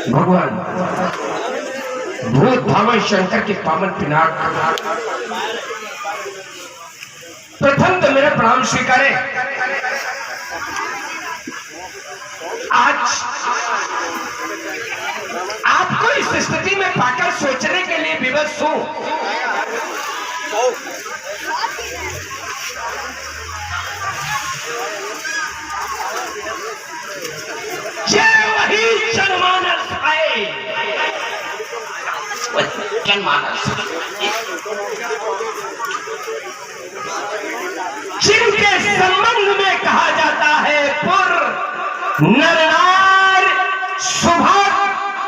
भगवान भूत भावन शंकर के पावन पिनाक, प्रथम तो मेरा प्रणाम स्वीकारें। आज आपको इस स्थिति में पाकर सोचने के लिए विवश हूं। ये वही जनमानस है, जनमानस जिनके संबंध में कहा जाता है पुर नरनार सुभाग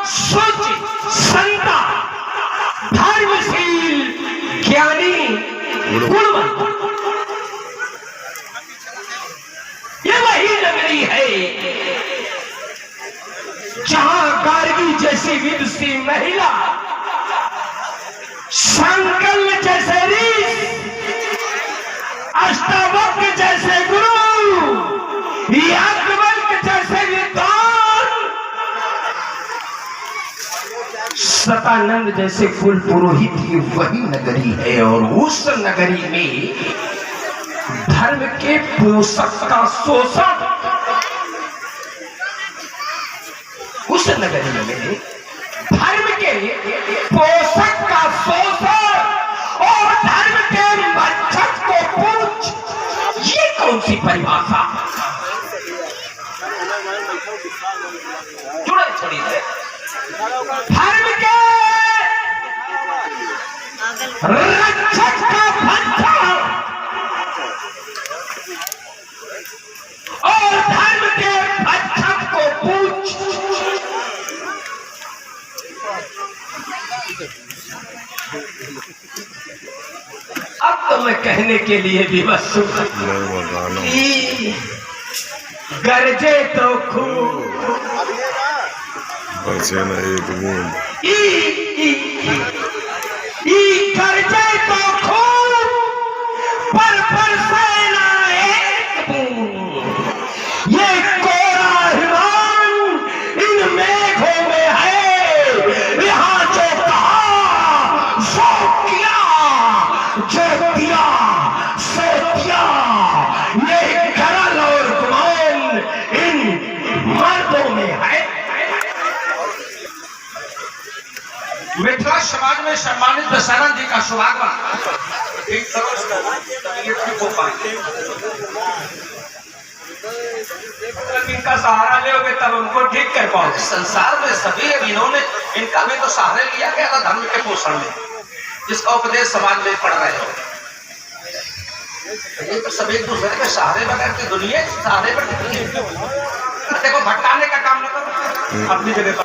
शुचि संता धर्मशील ज्ञानी गुणवंत। ये वही नगरी है जहां गार्गी जैसी विदुषी महिला, संकल्प जैसे ऋषि, अष्टावक्र जैसे गुरु, याज्ञवल्क्य जैसे विद्वान, सतानंद जैसे कुल पुरोहित की वही नगरी है। और उस नगरी में धर्म के पोषक का शोषण, उस नगरी में धर्म के पोषक का शोषण और धर्म के मच्छर को पूछ, ये कौन सी परिभाषा? जुड़े छोड़ी है धर्म के रक्षक का भत्था और धर्म के भक्षक को पूछ। अब तो मैं कहने के लिए विवश हूं, गरजे तो खूब बरसे न एक बूंद, गरजे तो खूब पर बरसे न एक बूंद। ये कोरा हिमान इन मेघों में है, यहाँ जो कहा सो किया, जो दिया सो दिया। ये गरल और गुमान इन मर्दों में है। मिथिला समाज में सम्मानित दशहरा जी का शुभागमन इनका सहारा लोगे तब उनको ठीक कर पाओगे। संसार में सभी इन्होंने इनका भी तो सहारा लिया गया था धर्म के पोषण में, जिसका उपदेश समाज में पढ़ रहे हो। ये तो सभी एक दूसरे के सहारे बगैर की दुनिया सहारे पर देखो भटकाने का काम न करो, अपनी जगह पर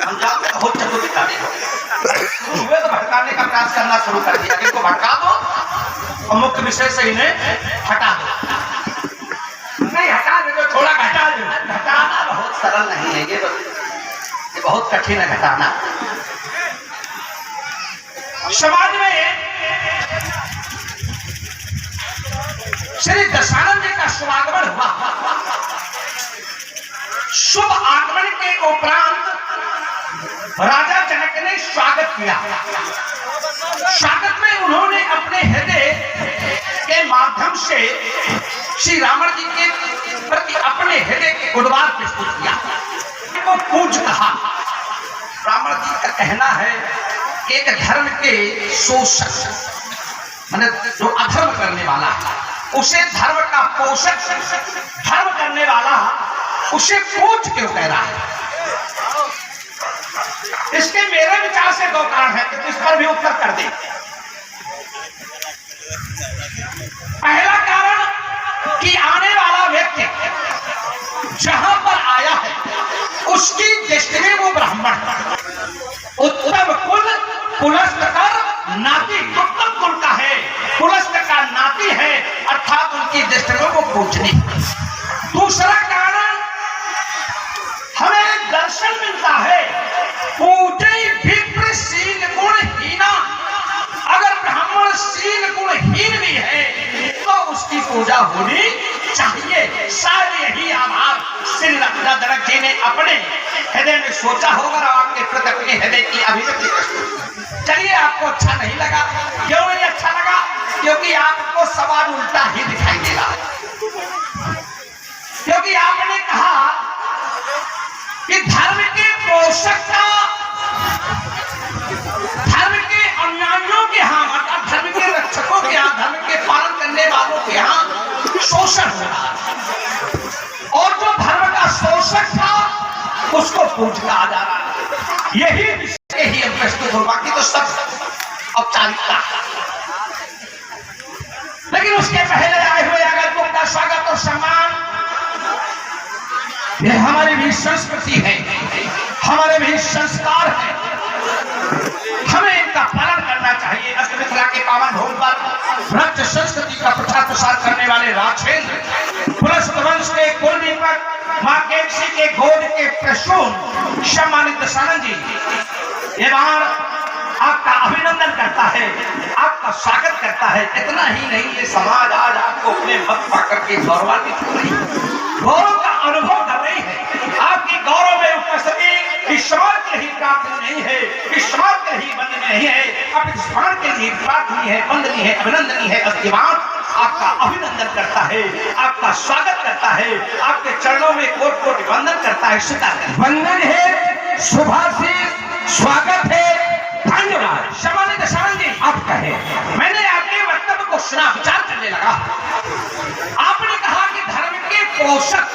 हम बहुत चतुर दिखाने तो भटकाने का प्रयास करना शुरू कर दिया। इनको भटका दो और मुख्य विषय से इन्हें हटा दो। नहीं हटा दो, थोड़ा घटा दो। घटाना बहुत सरल नहीं है, ये बहुत कठिन है घटाना। समाज में श्री दशानंद जी का शुभागमन हुआ। शुभ आगमन के उपरांत राजा जनक ने स्वागत किया। स्वागत में उन्होंने अपने हृदय के माध्यम से श्री रावण जी के प्रति अपने हृदय के गुणगान प्रस्तुत किया, को पूज कहा। रावण जी का कहना है कि एक धर्म के शोषक माने जो अधर्म करने वाला है उसे धर्म का पोषक, धर्म करने वाला उसे पूज क्यों कह रहा है? इसके मेरे विचार से दो कारण है, तो इस पर भी उत्तर कर दे। पहला कारण कि आने वाला व्यक्ति जहां पर आया है उसकी दृष्टि में वो ब्राह्मण उत्तम कुल कुलस्तर नाती उत्तम कुल का है, कुलस्तर का नाती है, अर्थात उनकी दृष्टि में वो पूजनी। दूसरा कारण हमें दर्शन मिलता है पूजे विप्रशील गुणहीना। अगर ब्राह्मण शील गुणहीन भी है तो उसकी पूजा होनी चाहिए। शायद यही आभार श्री जनक जी ने अपने हृदय में सोचा होगा और आपके प्रति अपने हृदय की अभिव्यक्ति कर। चलिए, आपको अच्छा नहीं लगा। क्यों नहीं अच्छा लगा? क्योंकि आपको सवाल उल्टा ही दिखाई देगा। क्योंकि आपने कहा कि धर्म के पोषक का धर्म के अनुयायियों के यहाँ, अर्थात धर्म के रक्षकों के यहाँ, धर्म के पालन करने वालों के यहाँ शोषण हो रहा है, और जो धर्म का शोषक था उसको पूज कहा जा रहा है। यही विषय ही हम प्रस्तुत हो, बाकी तो सब औपचारिकता है। लेकिन उसके पहले आए हुए अगर को उनका स्वागत और सम्मान, यह हमारी भी संस्कृति है, हमारे भी संस्कार है, हमें इनका पालन करना चाहिए। अस्त मिथिला के पावन भूमि पर राज्य संस्कृति का प्रचार प्रसार करने वाले राजेंद्र पुलस्त वंश के कुल दीपक मां केसी के गोद के प्रसून सम्मानित दशानंद जी ये बार आपका अभिनंदन करता है, आपका स्वागत करता है। इतना ही नहीं, ये समाज आज आपको अपने मत पाकर के गौरवान्वित हो रही है, गौरव का अनुभव कर रही है। आपकी गौरव में उपस्थिति इस समाज के लिए प्राप्त नहीं है, इस समाज के लिए बंद नहीं है, अब इस समाज के लिए प्रार्थनीय है, वंदनीय है, अभिनंदनीय है। अस्तिवाद आपका अभिनंदन करता है, आपका स्वागत करता है, आपके चरणों में कोट कोट वंदन करता है, स्वीकार वंदन है, शुभाशीष, स्वागत है, धन्यवाद। सम्मानित दशानंद जी, आप कहें। मैंने आपके वक्तव्य को सुना, विचार करने लगा। आपने कहा कि धर्म के पोषक,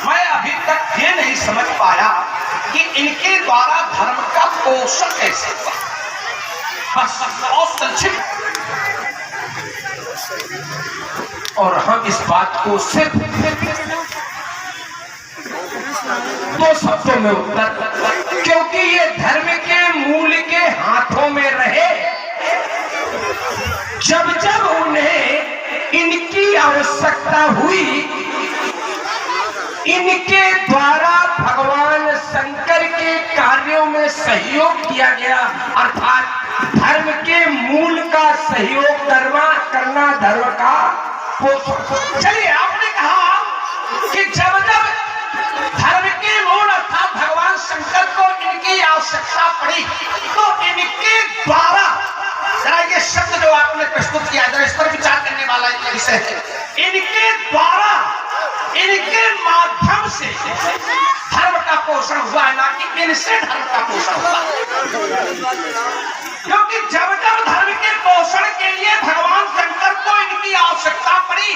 मैं अभी तक ये नहीं समझ पाया कि इनके द्वारा धर्म का पोषण कैसे हुआ। बस और संक्षिप्त, और हम इस बात को सिर्फ दो शब्दों में उत्तर, क्योंकि ये धर्म के मूल के हाथों में रहे। जब जब उन्हें इनकी आवश्यकता हुई, इनके द्वारा भगवान शंकर के कार्यों में सहयोग किया गया, अर्थात धर्म के मूल का सहयोग करना धर्म का पोषण। चलिए, आपने कहा कि जब जब धर्म के मूल अर्थात भगवान शंकर को इनकी आवश्यकता पड़ी तो इनके द्वारा, जरा ये शब्द जो आपने प्रस्तुत किया, जरा इस पर विचार करने वाला एक विषय है। इनके द्वारा, इनके माध्यम से धर्म का पोषण हुआ, ना कि इनसे धर्म का पोषण हुआ। क्योंकि जब जब धर्म के पोषण के लिए भगवान शंकर को इनकी आवश्यकता पड़ी,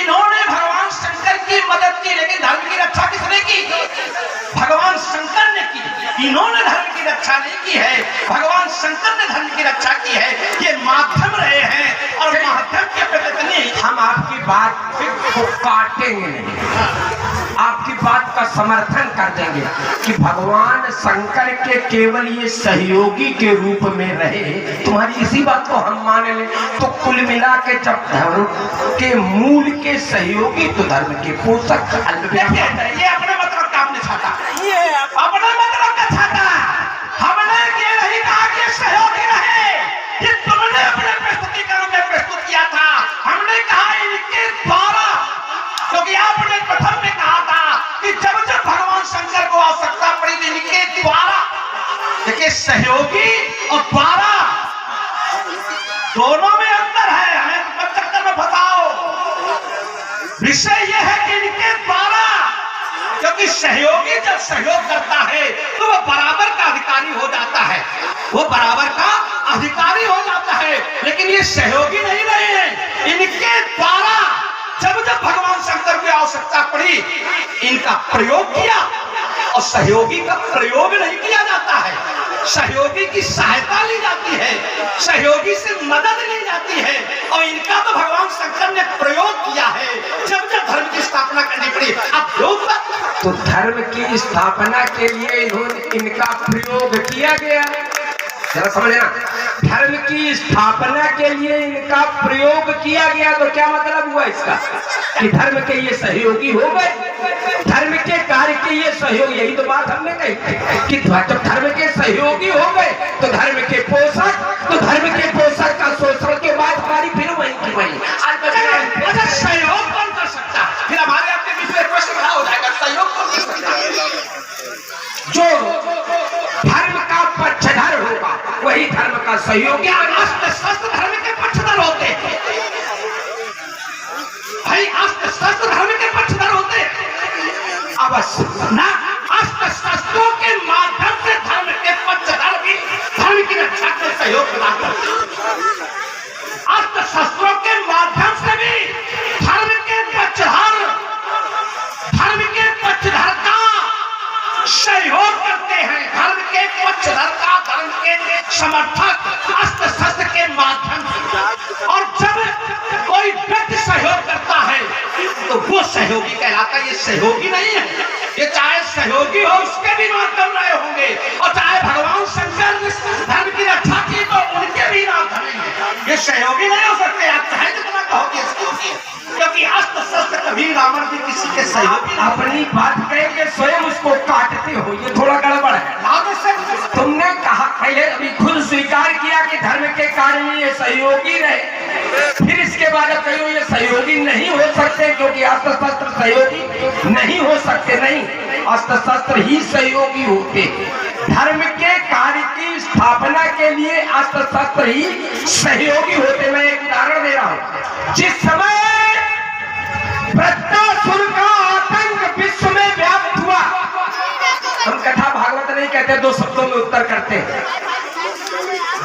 इन्होंने भगवान शंकर की मदद की, लेकिन धर्म की रक्षा किसने की? भगवान शंकर ने की। इन्होंने धर्म की रक्षा नहीं की है, भगवान शंकर ने धर्म की रक्षा की है। ये माध्यम रहे हैं, और माध्यम के प्रति हम आपकी बात को काटेंगे नहीं, आपकी बात का समर्थन कर देंगे कि भगवान शंकर के केवल ये सहयोगी के रूप में रहे। तुम्हारी इसी बात को हम मान लें तो कुल मिला के जब धर्म के मूल के सहयोगी तो धर्म के पोषक। ये अपने मतलब का आपने छाटा, अपने मतलब का छाटा। हमने ये नहीं कहा कि सहयोगी रहे, ये तुमने अपने प्रस्तुतिकरण में प्रस्तुत किया था। हमने कहा इनके द्वारा, क्योंकि आपने प्रथम में कहा था कि जब जब भगवान शंकर को आवश्यकता पड़ी तो इनके द्वारा। देखिए, सहयोगी और द्वारा दोनों में अंतर है, हमें मत चक्कर में फंसाओ। विषय यह है कि इनके द्वारा, क्योंकि सहयोगी जब सहयोग करता है तो वो बराबर का अधिकारी हो जाता है, वो बराबर का अधिकारी हो जाता है। लेकिन ये सहयोगी नहीं रहे हैं, इनके द्वारा जब जब भगवान शंकर की आवश्यकता पड़ी इनका प्रयोग किया, और सहयोगी का प्रयोग नहीं किया जाता है, सहयोगी की सहायता ली जाती है, सहयोगी से मदद ली जाती है। और इनका तो भगवान शंकर ने प्रयोग किया है जब जब धर्म की स्थापना करनी पड़ी। अब प्रयोग तो धर्म की स्थापना के लिए इन्होंने इनका प्रयोग किया गया, जरा समझना। धर्म की स्थापना के लिए इनका प्रयोग किया गया तो क्या मतलब हुआ इसका? कि धर्म के ये सहयोगी हो गए, धर्म के कार्य के ये सहयोग। यही तो बात हमने कही कि जब धर्म के सहयोगी हो गए तो धर्म के पोषक, तो धर्म के पोषक का शोषण के बाद हमारी फिर वही की वही। अच्छा, सहयोग कौन कर सकता है? फिर हमारे आपके बीच में प्रश्न खड़ा हो जाएगा, सहयोग कौन कर सकता है? सहयोगी अस्त्र शस्त्र धर्म के पक्षधर होते हैं भाई, अस्त्र शस्त्र धर्म के पक्षधर होते हैं अवश्य ना। अस्त्र शस्त्रों के माध्यम से धर्म के पक्षधर भी धर्म की रक्षा के सहयोग प्रदान करते हैं। अस्त्र शस्त्रों के माध्यम से भी धर्म के पक्षधर का सहयोग करते हैं। धर्म के पक्षधर का, धर्म के समर्थक अस्त्र शस्त्र के माध्यम से। और जब कोई व्यक्ति सहयोग करता है तो वो सहयोगी कहलाता है। ये सहयोगी नहीं है, ये चाहे सहयोगी हो उसके भी नाम कर रहे होंगे, और चाहे भगवान शंकर धर्म की रक्षा की तो उनके भी नाम धरेंगे। ये सहयोगी नहीं हो सकते, आप चाहे जितना कहोगे सहयोगी है, क्योंकि अस्त्र शस्त्र कभी रावण जी किसी के सहयोगी। अपनी बात कह के स्वयं उसको काटते हो, ये थोड़ा गड़बड़ है। तुमने कहा पहले, अभी खुद स्वीकार किया कि धर्म के कार्य में ये सहयोगी रहे, फिर इसके बाद अब कहो ये सहयोगी नहीं हो सकते क्योंकि अस्त्र शस्त्र सहयोगी नहीं हो सकते। नहीं, अस्त्र शस्त्र ही सहयोगी होते। धर्म के कार्य की स्थापना के लिए अस्त्र शस्त्र ही सहयोगी होते। मैं एक उदाहरण दे रहा हूं। जिस समय वृत्तासुर का आतंक विश्व में व्याप्त हुआ, हम कथा भागवत नहीं कहते, दो शब्दों में उत्तर करते हैं।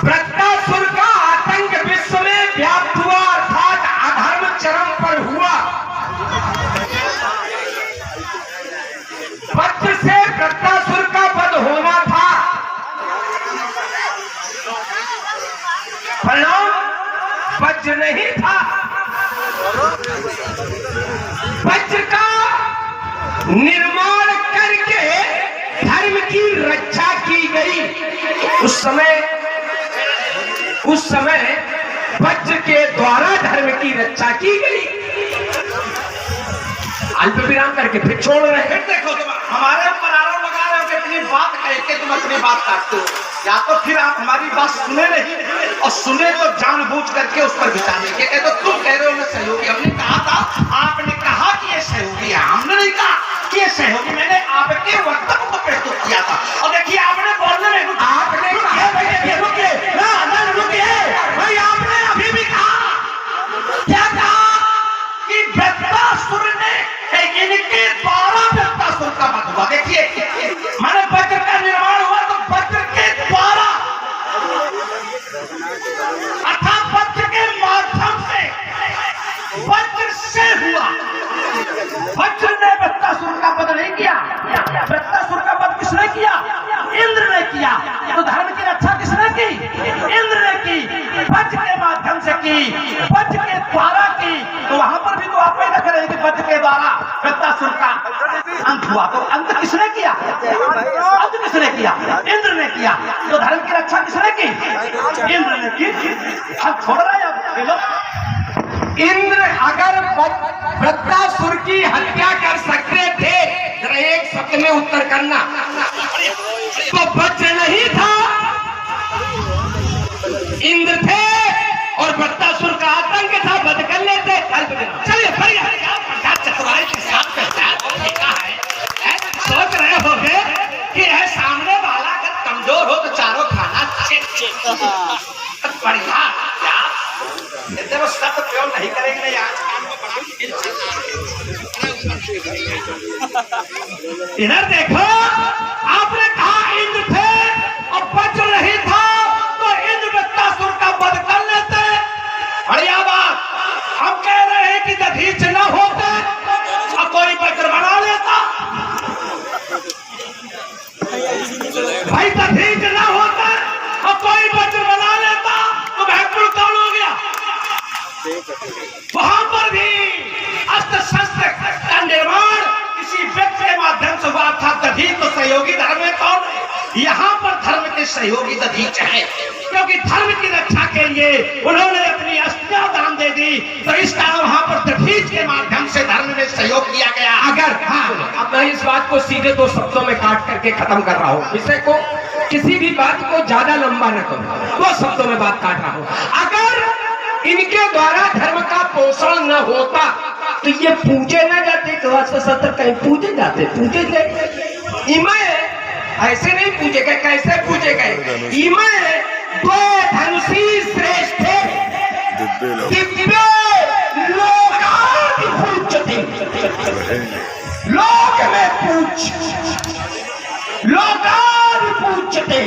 वृत्तासुर का आतंक विश्व में व्याप्त हुआ, अर्थात अधर्म चरम पर हुआ। वज्र से वृत्तासुर का वध होना था, परिणाम वज्र नहीं था। वज्र का निर्माण करके धर्म की रक्षा की गई। उस समय वज्र के द्वारा धर्म की रक्षा की गई। अल्प विराम करके फिर छोड़ रहे हैं। फिर देखो तुम हमारे ऊपर आरोप लगा रहे हो कि अपनी बात कह के तुम अपनी बात काटते हो, या तो फिर आप हमारी बात सुने नहीं, और सुने तो जानबूझ करके उस पर विचार नहीं किया। तो तुम कह रहे हो मैं सहयोगी, हमने कहा था, आपने कहा कि ये सहयोगी है, हमने नहीं कहा कि ये सहयोगी। मैंने आपके वक्तव्य को प्रस्तुत किया था, और देखिए आपने बोलने में आपने भाई आपने अभी भी कहा, क्या कहा कि वृत्तासुर ने इनके द्वारा वृत्तासुर का वध हुआ। देखिए माने वज्र का निर्माण हुआ तो वज्र के द्वारा, अर्थात वज्र के माध्यम से, वज्र से हुआ। वज्र ने वृत्तासुर का वध नहीं किया। वृत्तासुर का वध किसने किया? इंद्र ने किया। तो धर्म की रक्षा किसने की? इंद्र ने की। वज्र के माध्यम से की, वज्र के द्वारा की। तो वहां पर भी तो आप ही रख रहे हैं कि वज्र के द्वारा वृत्तासुर का अंत हुआ। तो अंत किसने किया? अंत किसने किया? इंद्र ने किया। तो धर्म की रक्षा किसने की? इंद्र ने की। हम छोड़ रहे हैं इंद्र अगर वृत्तासुर की हत्या कर सकते थे, जरा एक शब्द में उत्तर करना, तो वज्र नहीं था, इंद्र थे, और वृत्तासुर का आतंक था, वध कर लेते। चलिए चतुराई के साथ है, सोच रहे होंगे कि है सामने वाला अगर कमजोर हो तो चारों खाना बढ़िया। वो शब्द प्रयोग नहीं करेंगे नहीं। आज काम में इधर देखो, आपने कहा इंद्र थे और वज्र नहीं था, तो इंद्र वृत्तासुर का वध कर लेते। बढ़िया बात। हम कह रहे हैं कि दधीच न होते और कोई वज्र बना लेता। भाई दधीच न होता और कोई वज्र बना लेता तो महत्वपूर्ण कौन हो गया? वहां पर भी अस्त्र शस्त्र का निर्माण किसी व्यक्ति के माध्यम से हुआ था। दधीच तो सहयोगी धर्म में कौन है? यहाँ पर धर्म के सहयोगी दधीच है, क्योंकि धर्म की रक्षा के लिए उन्होंने अपनी अस्थियां दान दे दी। तो इस कारण वहां पर दधीच के माध्यम से धर्म में सहयोग किया गया। अगर अब मैं इस बात को सीधे दो शब्दों में काट करके खत्म कर रहा हूँ, विषय को किसी भी बात को ज्यादा लंबा न करूं, दो शब्दों में बात काट रहा हूँ। अगर इनके द्वारा धर्म का पोषण न होता तो ये पूजे न जाते, अस्त्र कहीं पूजे जाते, पूजे गए। इमे ऐसे नहीं पूजे गए, कैसे पूजे गए? इमे द्वे धनुषी श्रेष्ठे दिव्य लोकादि पूज्यते। लोक में पूज्य, लोकादि पूज्यते,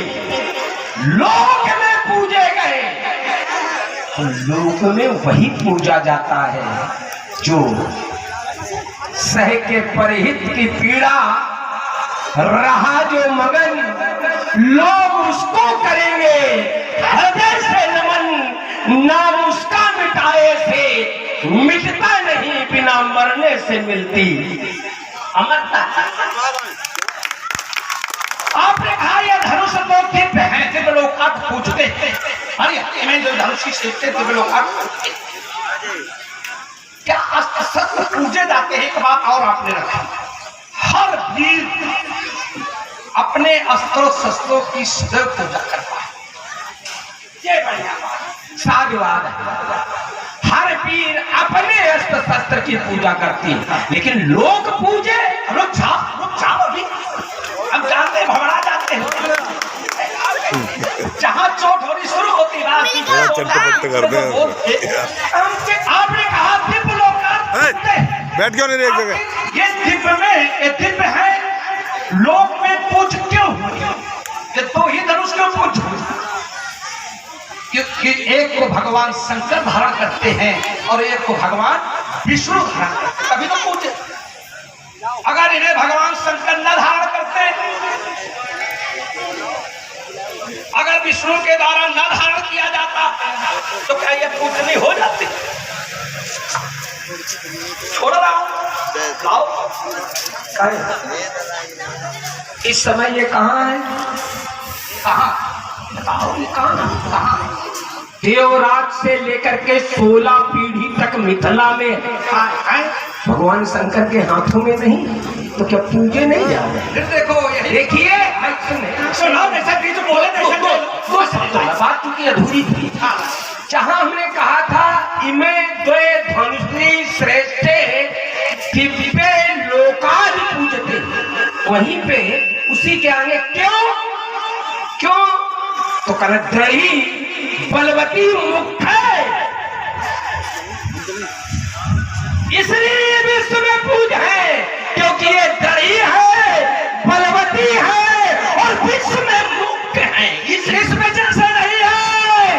लोक में पूजे गए तो लोक में वही पूजा जाता है जो सह के परहित की पीड़ा रहा जो मगन, लोग उसको करेंगे हृदय से नमन। नाम उसका मिटाए से मिटता नहीं, बिना मरने से मिलती अमरता। आपने कहा यह धनुष तो दिव्य है, दिव्य लोग आप पूछते हैं। अरे मैं जो धनुष सीखते दिव्य लोग आप क्या अस्त्र शस्त्र पूजे जाते हैं। एक बात और आपने रखा, हर वीर अपने अस्त्रों शस्त्रों की सदैव पूजा करता है। ये बढ़िया बात, साधुवाद है। हर वीर अपने अस्त्र शस्त्र की पूजा करती है, लेकिन लोग पूजे लोग छाप अभी हम जानते हैं, भवड़ा जाते हैं। जहां चोट होनी शुरू होती है आपने कहा दिव्य लोग बैठ क्यों नहीं रही एक जगह। ये दिव्य में ये दिव्य है, लोक में पूज क्यों? ये दो ही धनुष क्यों पूज? क्योंकि एक को भगवान शंकर धारण करते हैं और एक को भगवान विष्णु धारण करते हैं, तभी तो पूजे। अगर इन्हें भगवान शंकर न धारण करते, अगर विष्णु के द्वारा न धारण किया जाता तो क्या ये पूजनी हो जाती? छोड़ रहा हूं, इस समय ये कहाँ है? कहाँ? देवराज से लेकर के 16 पीढ़ी तक मिथिला में है। भगवान शंकर के हाथों में नहीं तो क्या पूजे नहीं जा रहे? देखो देखिए बात चूंकि अधूरी थी। जहां हमने कहा था इमें द्वे धनुषी श्रेष्ठे दिव्य लोकादि पूजते, वहीं पे उसी के आगे क्यों तो कहना द्रढ़ी बलवती मुख है, इसलिए विश्व में पूज है, क्योंकि ये द्रढ़ी है, बलवती है और विश्व में मुक्त है। इस वजह से नहीं है,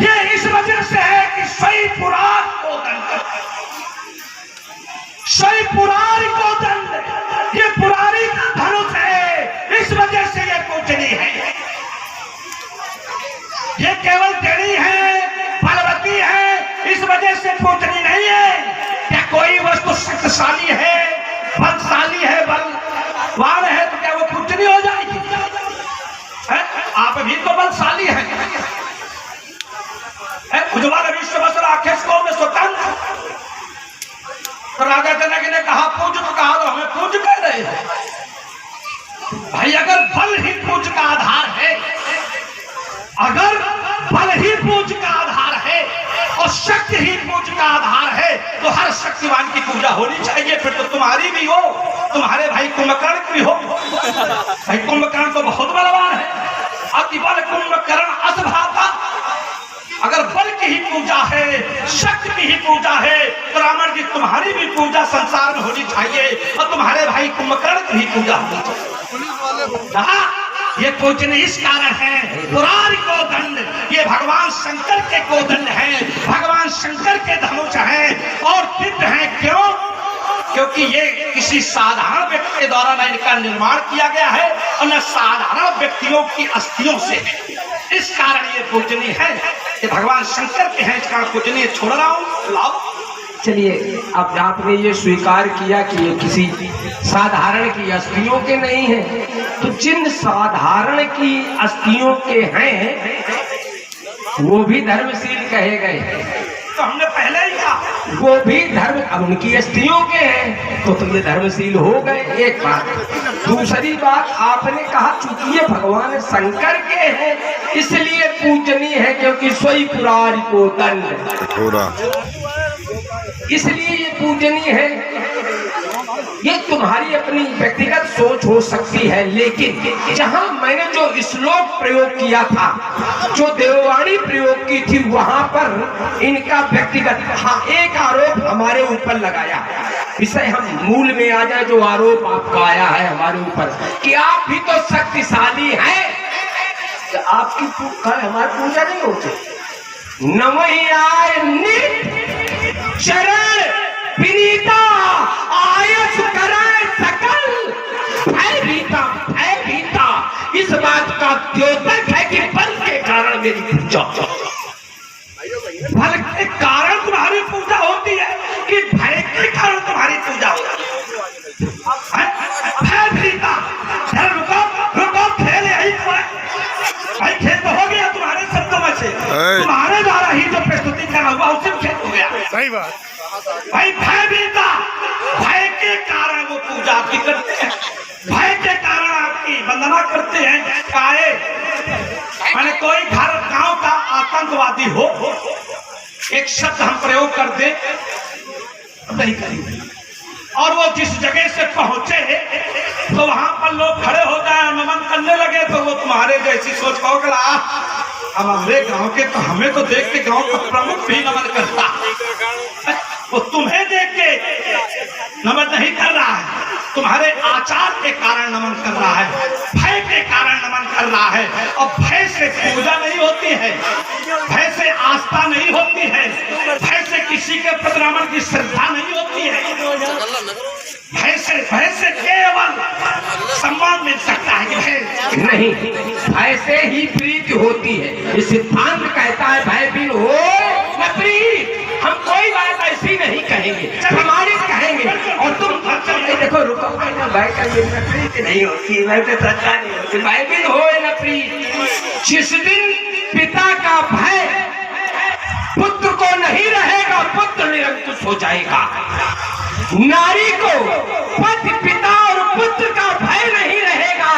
ये इस वजह से है कि सही पुराण को दंड, सही पुराण को दंड, ये पुरानी का धनुष है, इस वजह से ये पूजनीय है। ये केवल दृढ़ी है, बलवती है, इस वजह से पूजनीय नहीं है। क्या कोई वस्तु शक्तिशाली है, बलशाली है, बलवान है तो क्या वो पूजनीय हो जाएगी? आप भी तो बलशाली है। उज्ज्वल विश्व बस राकेश को में स्वतंत्र, तो राजा जनक ने कहा पूज, तो कहा तो हमें पूज कर रहे हैं भाई। अगर बल ही पूज का आधार है, अगर बल ही पूज का आधार है और शक्ति ही पूज का आधार है, तो हर शक्तिवान की पूजा होनी चाहिए। फिर तो तुम्हारी भी हो, तुम्हारे भाई कुंभकर्ण की भी हो। भाई कुंभकर्ण तो बहुत बलवान है, अति बल कुंभकर्ण असभाता। अगर बल की ही पूजा है, शक्ति की ही पूजा है, तो रावण जी तुम्हारी भी पूजा संसार में होनी चाहिए और तुम्हारे भाई कुंभकर्ण की भी पूजा होनी चाहिए। ये पूजन इस कारण है, पुराण को दंड, ये भगवान शंकर के को दंड है, भगवान शंकर के धनुष है और दिव्य है। क्यों? क्योंकि ये किसी साधारण व्यक्ति के द्वारा न इनका निर्माण किया गया है और न साधारण व्यक्तियों की अस्थियों से, इस कारण ये पूजनीय है। ये भगवान शंकर के हैं, इस कारण पूजनीय। छोड़ रहा हूँ, लाओ। चलिए, अब आपने ये स्वीकार किया कि ये किसी साधारण की अस्थियों के नहीं है, तो जिन साधारण की अस्थियों के हैं वो भी धर्मशील कहे गए। तो हमने पहले ही कहा वो भी धर्म, अब उनकी अस्थियों के हैं तो ये धर्मशील हो गए। एक बात। दूसरी बात, आपने कहा चूंकि ये भगवान शंकर के हैं इसलिए पूजनीय है, क्योंकि सोई पुरारी को दंड, इसलिए ये पूजनीय है। ये तुम्हारी अपनी व्यक्तिगत सोच हो सकती है, लेकिन जहां मैंने जो श्लोक प्रयोग किया था, जो देववाणी प्रयोग की थी, वहां पर इनका व्यक्तिगत एक आरोप हमारे ऊपर लगाया। विषय हम मूल में आ जाए, जो आरोप आपका आया है हमारे ऊपर कि आप भी तो शक्तिशाली हैं, तो आपकी हमारी पूजा नहीं होती। नमः चरण विनीता आयस करे सकल भयभीता, भयभीता इस बात का द्योतक है कि बल के कारण मेरी पूजा, बल के कारण तुम्हारी पूजा होती है कि भय के कारण तुम्हारी पूजा होती है? भयभीता, रुको रुको, खेल यही तो है भाई, खेल तो हो गया तुम्हारे शब्दों में से, तुम्हारे द्वारा ही जो प्रस्तुति करना हुआ उससे खेल हो गया। सही बात भाई, भयभीता, भय के कारण वो पूजा आपकी करते हैं, भय के कारण आपकी वंदना करते हैं। काहे मैंने कोई घर गांव का आतंकवादी हो, एक शब्द हम प्रयोग कर दे नहीं करेंगे, और वो जिस जगह से पहुंचे तो वहां पर लोग खड़े हो जाए, नमन करने लगे, तो वो तुम्हारे जैसी सोच कहोगे हमारे गांव के, तो हमें तो देख के गांव का प्रमुख भी नमन करता, वो तुम्हें देख के नमन नहीं कर रहा है, तुम्हारे आचार के कारण नमन कर रहा है, भय के कारण नमन कर रहा है। और भय से पूजा नहीं होती है, भय से आस्था नहीं होती है, भय से किसी के प्रति नमन की श्रद्धा नहीं होती है, भय से केवल सम्मान मिल सकता है कि नहीं, भय से ही प्रीति होती है। ये सिद्धांत कहता है भय बिन हो न प्रीत। हम कोई बात ऐसी नहीं कहेंगे, प्रमाणित कहेंगे, और तुम देखो रुको भाई का ये प्रीत नहीं होती, मैं तो श्रद्धा नहीं होती, भय बिन हो न प्रीत। जिस दिन पिता का भय पुत्र को नहीं रहेगा, पुत्र निरंकुश हो जाएगा। नारी को पति, पिता और पुत्र का भय नहीं रहेगा,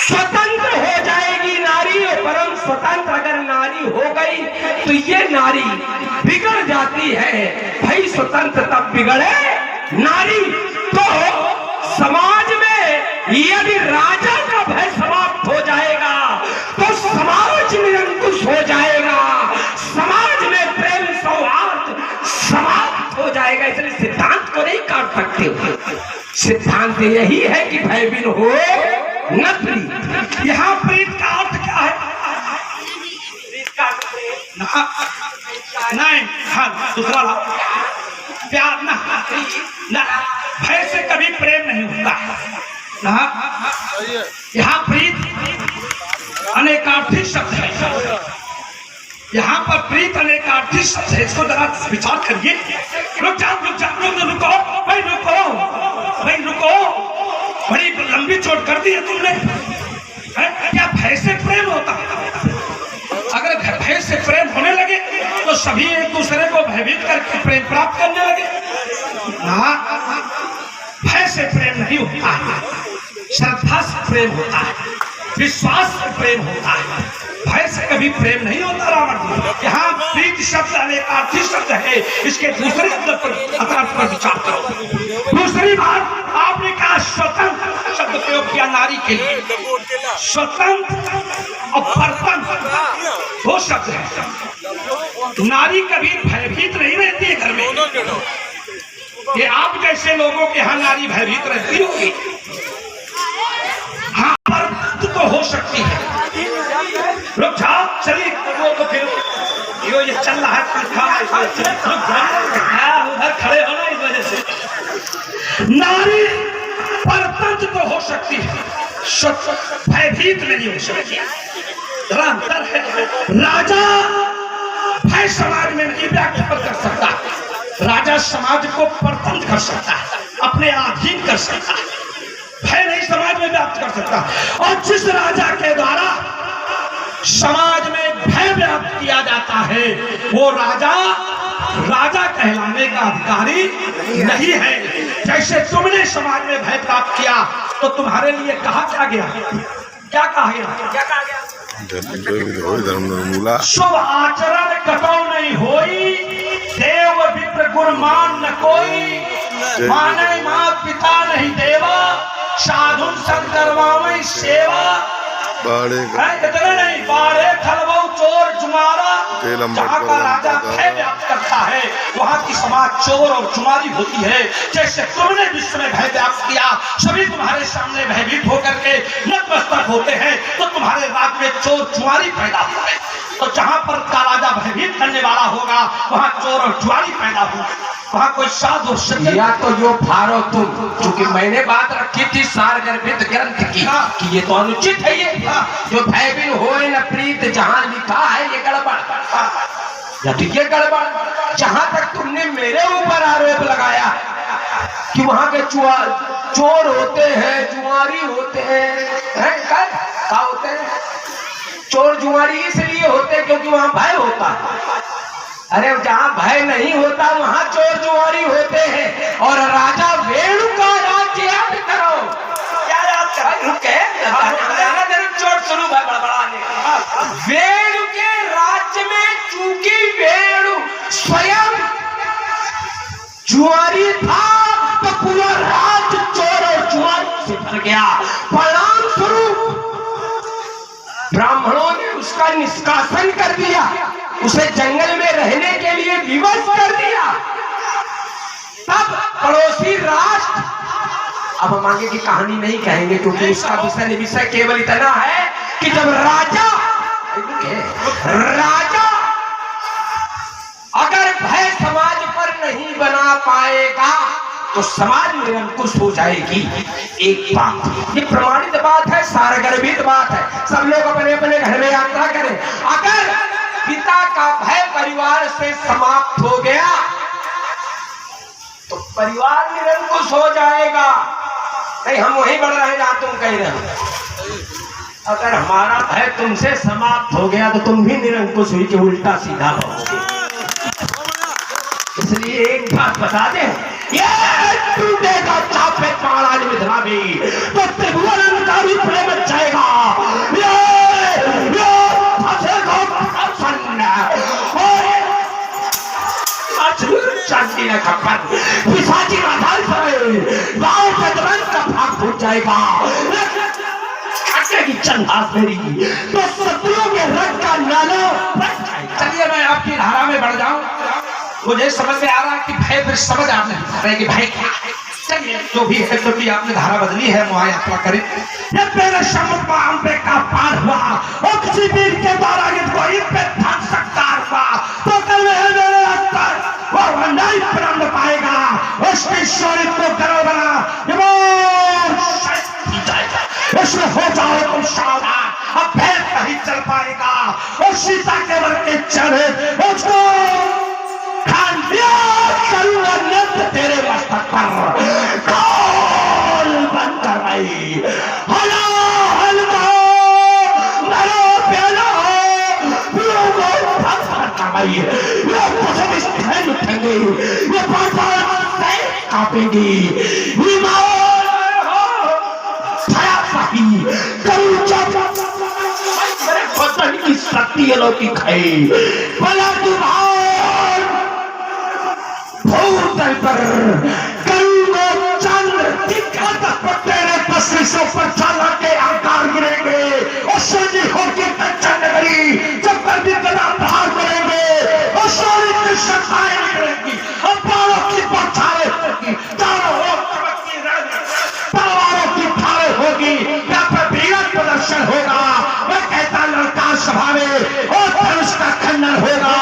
स्वतंत्र हो जाएगी नारी। और परम स्वतंत्र अगर नारी हो गई तो ये नारी बिगड़ जाती है। भाई स्वतंत्र तब बिगड़े नारी, तो समाज में यदि राजा का भय समाप्त हो जाएगा तो समाज निरंकुश हो जाएगा, समाज में प्रेम सौहार्द समाप्त हो जाएगा। इसलिए सिद्धांत को नहीं काट सकते हो। सिद्धांत यही है कि भय बिन हो न प्रीत। यहाँ प्रीत का अर्थ क्या है? नहीं, हाँ दूसरा प्यार ना, भय से कभी प्रेम नहीं होता ना। यहाँ प्रीत अनेकार्थी शब्द है, यहाँ पर प्रीत अनेकार्थी शब्द है, इसको जरा विचार करिए। रुक जाओ, रुको भाई, रुको, बड़ी लंबी चोट कर दी है तुमने। क्या भय से प्रेम होता है? अगर भय से प्रेम होने लगे तो सभी एक दूसरे को भयभीत करके प्रेम प्राप्त करने लगे ना। भय से प्रेम नहीं होता है, श्रद्धा से प्रेम होता है, विश्वास से प्रेम होता है, भय से कभी प्रेम नहीं होता। रावण जी, यहाँ प्रीत शब्द अनेकार्थी शब्द है, इसके दूसरे अर्थ पर विचार करो। दूसरी बात, आपने कहा स्वतंत्र शब्द प्रयोग किया नारी के लिए। स्वतंत्र और परतंत्र दो शब्द है। नारी कभी भयभीत नहीं रहती है घर में, ये आप जैसे लोगों के यहाँ नारी भयभीत रहती होगी। हाँ, परतंत्र तो हो सकती है। रुक जाओ, चलिए तो फिर ये चल रहा है, उधर खड़े होना, इस वजह से नारी परतंत्र तो हो सकती है, भयभीत नहीं हो सकती। जरा अंतर है। राजा भय समाज में नहीं व्यक्त कर सकता, राजा समाज को परतंत्र कर सकता है, अपने अधीन कर सकता है, भय नहीं समाज में व्याप्त कर सकता। और जिस राजा के द्वारा समाज में भय व्याप्त किया जाता है वो राजा कहलाने का अधिकारी नहीं है। जैसे तुमने समाज में भय प्राप्त किया तो तुम्हारे लिए कहा क्या गया? क्या कहा गया? शुभ आचरण कटौ नहीं होई, देव विप्र गुण मान न कोई, माने मात पिता नहीं देवा, साधु संत करवावई सेवा। इतने नहीं, बाड़े खलबो चोर जुमारा, जहाँ का राजा भय व्याप्त करता है वहाँ की समाज चोर और जुमारी होती है। जैसे तुमने विश्व में भय व्याप्त किया, सभी तुम्हारे सामने भयभीत होकर के नतमस्तक होते हैं, तो तुम्हारे राज्य में चोर जुआरी पैदा हुआ है। तो जहाँ पर का राजा भयभीत करने वाला होगा वहाँ चोर और जुआरी पैदा होगा, वहाँ कोई साधु या तो जो फारो तुम, क्योंकि मैंने बात रखी थी सारगर्भित ग्रंथ की कि ये तो अनुचित है, ये जो भयभीन होए न प्रीत जहाँ लिखा है ये गड़बड़, या तो ये गड़बड़। जहाँ तक तुमने मेरे ऊपर आरोप लगाया कि वहाँ के चोर होते हैं, जुआरी होते हैं, क्या होते हैं? चोर जुआरी इसलिए होते हैं क्योंकि वहाँ भय होता है। अरे जहाँ भय नहीं होता वहाँ चोर जुआरी होते हैं। और राजा वेणु का राज्य याद करो, क्या याद करो? रुके चोर शुरू बड़बड़ाने। वेणु के राज्य में चूंकि वेणु स्वयं जुआरी था तो पूरा राज्य चोर और जुआरी से भर गया। परिणाम स्वरूप ब्राह्मणों ने उसका निष्कासन कर दिया, उसे जंगल में रहने के लिए विवश कर दिया। तब पड़ोसी राष्ट्र, अब हम आगे की कहानी नहीं कहेंगे क्योंकि उसका विषय केवल इतना है कि जब राजा अगर भय समाज पर नहीं बना पाएगा तो समाज निरंकुश हो जाएगी। एक बात, ये प्रमाणित बात है, सारगर्भित बात है, सब लोग अपने अपने घर में यात्रा करें। अगर पिता का भय परिवार से समाप्त हो गया तो परिवार निरंकुश हो जाएगा। नहीं, हम वहीं बढ़ रहे हैं जहां तुम कह रहे हो। अगर हमारा भय तुमसे समाप्त हो गया तो तुम भी निरंकुश हुई कि उल्टा सीधा होगे। इसलिए एक बात बता दे, ये टूटेगा चापे पाराज में धरावी तो त्रिभुवन का भी प्रेम मच जाएगा। शांति न खपर पिशाची आधार पर गांव के तुरंत का भाग फूट जाएगा। की चंदास मेरी तो शत्रुओं के रक्त का नालो बच जाएगा। चलिए मैं आपकी धारा में बढ़ जाऊं। मुझे समझ में आ रहा है कि भय फिर समझ आपने रहे कि भय क्या है। चलिए जो भी है, क्योंकि आपने धारा बदली है, वहां यात्रा करें। जब मेरे समुद्र पाम पे का पार हुआ और किसी वीर के द्वारा को इन पे धन सकता हुआ तो कल मेरे अंतर वो नहीं प्राप्त पाएगा। उसके शौर्य को गर्व बना इसमें हो जाओ तुम सावधान, अब भय नहीं चल पाएगा। और सीता के वर के चढ़े उसको करूंगा नृत्य तेरे मस्तक पर, कौल बंद कर रही हलो हलको नरो प्यालो लोगों भक्त कर रही। ये कुछ स्थिर उठेंगे, ये बार-बार कांपेंगी। की शक्ति अलौकिक है। भला तुम्हार भूतल पर करुणा चंद्र दिक्कत तेरे तस्वीरों पर चला के आकार गिरेंगे और सोनी होके चंद करी जब कर भी कदा बाहर करेंगे और सोनी की शक्तियां निकलेंगी और बालों की बौछारें होगी, चारों ओर चमकती रहेंगी, तलवारों की धारें होगी, यहाँ पर भीड़ प्रदर्शन होगा। मैं कहता लड़का सभा में और धनुष का खंडन होगा,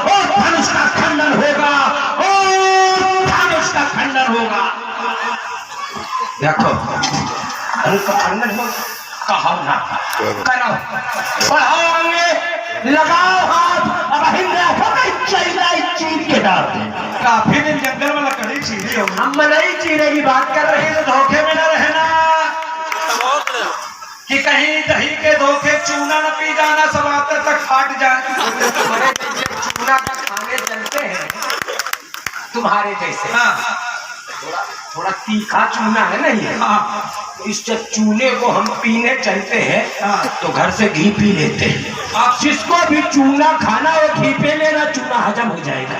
और धनुष का खंडन होगा, और धनुष का खंडन होगा। देखो धनुष का खंडन हो कहो ना करो, बढ़ाओगे लगाओ हाथ। अब चीर के डाल काफी दिन जंगल में लकड़ी चीरी हो, हम नहीं चीरे की बात कर रहे हैं। तो धोखे में न रहना कि कहीं दही के धोखे चूना न पी जाना, सब आते तक फाट जाए। चूना का खाने चलते हैं तुम्हारे जैसे, हाँ थोड़ा तीखा चूना है नहीं, हाँ तो इस जब चूने को हम पीने चलते हैं, हाँ तो घर से घी पी लेते हैं। आप जिसको भी चूना खाना हो घी पे लेना, चूना हजम हो जाएगा।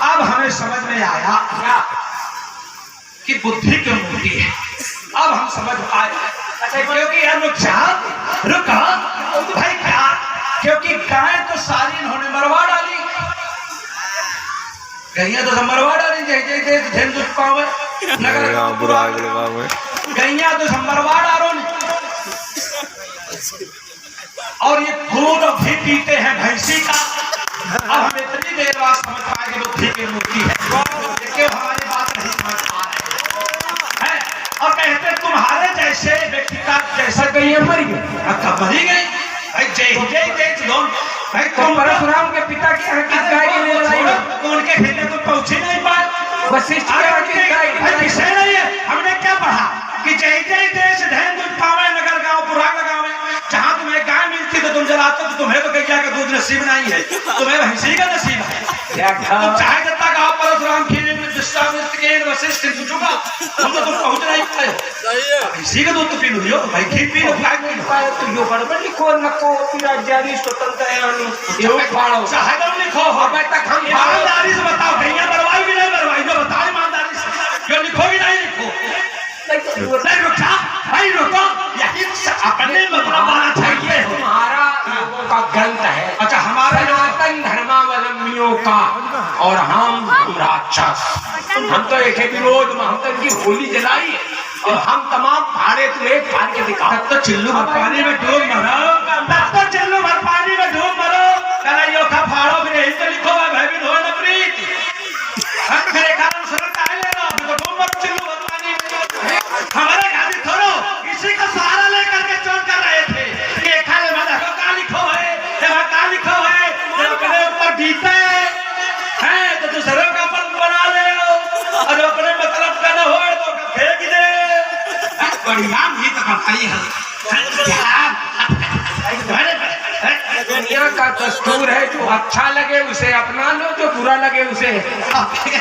अब हमें समझ में आया क्या कि बुद्धि की मूर्ति है। अब हम समझ पाए, क्योंकि यार रुका भाई क्या, क्योंकि गाय तो सारी इन्होंने मरवा डाली, गैया तो मरवा डाली, गैया तो मरवा डालो, और ये दूध भी पीते हैं भैंसी का। अब हम इतनी देर बाद समझ पाए कि बुद्धि की मूर्ति है, क्यों हमारी बात नहीं समझ पा रहे हैं। और कहते तुम्हारे जैसे व्यक्ति का जैसा गैया मरी गई, कब मरी गई भाई, भाई तुम परशुराम के पिता के यहाँ किस गाय के लिए लड़ाई हुई? तो उनके खेते को पहुंचे नहीं पाए, वशिष्ठ के यहाँ किस गाय की लड़ाई हुई? विषय नहीं है। हमने क्या पढ़ा कि जय जय देश धैन दूध पावे, नगर गांव पुराग गांव में जहां तुम्हें गाय मिलती तो तुम जलाते, तो तुम्हें तो गैया का दूध नसीब नहीं है, तुम्हें भैंसी का नसीब है। तुम चाहे जब तक आप परशुराम खेल वशिष्ठ चुका, हम तो तुम पहुंच नहीं पाए, भैंसी का दूध तो पी लो भाई, घी पी लो, तो यो गड़बड़ लिखो नको राज्यारी स्वतंत्र है यो फाड़ो चाहे तुम लिखो, अबे तक हम ईमानदारी से बताओ गैया मरवाई भी नहीं मरवाई, जो बताओ ईमानदारी से, जो लिखो भी नहीं लिखो। नहीं रुका भाई, रुको, यही अपने मतलब आना चाहिए। तुम्हारा लोगों का ग्रंथ है, अच्छा हमारा सनातन धर्मावलंबियों का, और हम राक्षस, हम तो एक विरोध में, हम तो इनकी होली जलाई है, और हम तमाम फाड़े तुम्हें फाड़ के दिखाओ। तब तो चिल्लू भर पानी में डूब मरो, तब तो चिल्लू भर पानी में डूब मरो, कलाइयों का फाड़ो भी नहीं तो लिखो भाई भी धोए न प्रीत, मेरे कारण सरल काहे ले रहा, तो डूब मरो चिल्लू भर पानी में। हमारे गाड़ी छोड़ो, इसी का सहारा लेकर के चोट कर रहे थे कि खाले माता को का लिखो है, जब का लिखो है, जब अपने ऊपर जीते हैं तो दूसरों का पल बना ले, और अपने मतलब का न हो तो फेंक दे। बढ़िया भी तो बताई है, दुनिया का दस्तूर है, जो अच्छा लगे उसे अपना लो, जो बुरा लगे उसे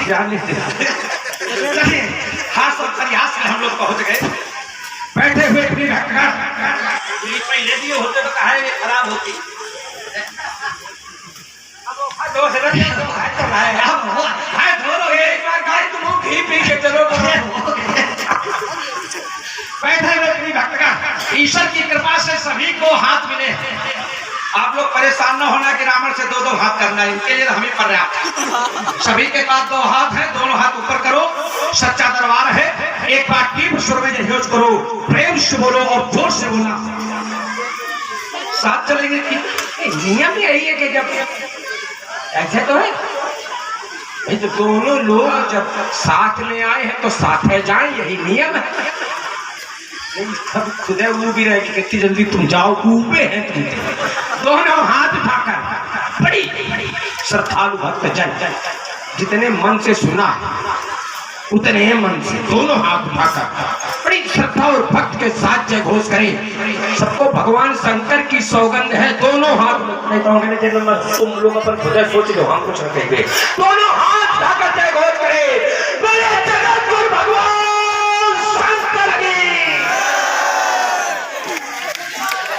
जाने दे। चलिए हाथ और प्रयास में हम लोग पहुंच गए। बैठे हुए भी पहले दिए होते तो कहा खराब होती, बैठे हुए भक्त का ईश्वर की कृपा से सभी को हाथ मिले। आप लोग परेशान न होना कि रावण से 2-2 हाथ करना, इनके लिए हम ही पर्याप्त। सभी के पास 2 हाथ है, दोनों हाथ ऊपर करो, सच्चा दरबार है। एक बार टीम सुर में जहेज करो, प्रेम से बोलो और जोर से बोलना, साथ चलेंगे। नियम यही है कि जब ऐसे तो है भाई, तो दोनों लोग जब साथ में आए हैं तो साथ में जाएं, यही नियम है। सब खुदे वो भी रहे कि कितनी जल्दी तुम जाओ, ऊपे हैं तुम, दोनों हाथ उठाकर बड़ी श्रद्धालु भक्त जन जितने मन से सुना उतने मन से दोनों हाथ उठाकर बड़ी श्रद्धा और भक्त के साथ जय घोष करें। सबको भगवान शंकर की सौगंध है, दोनों हाथ तुम लोग अपन खुद सोच लो, हम कुछ रखेंगे, दोनों हाथ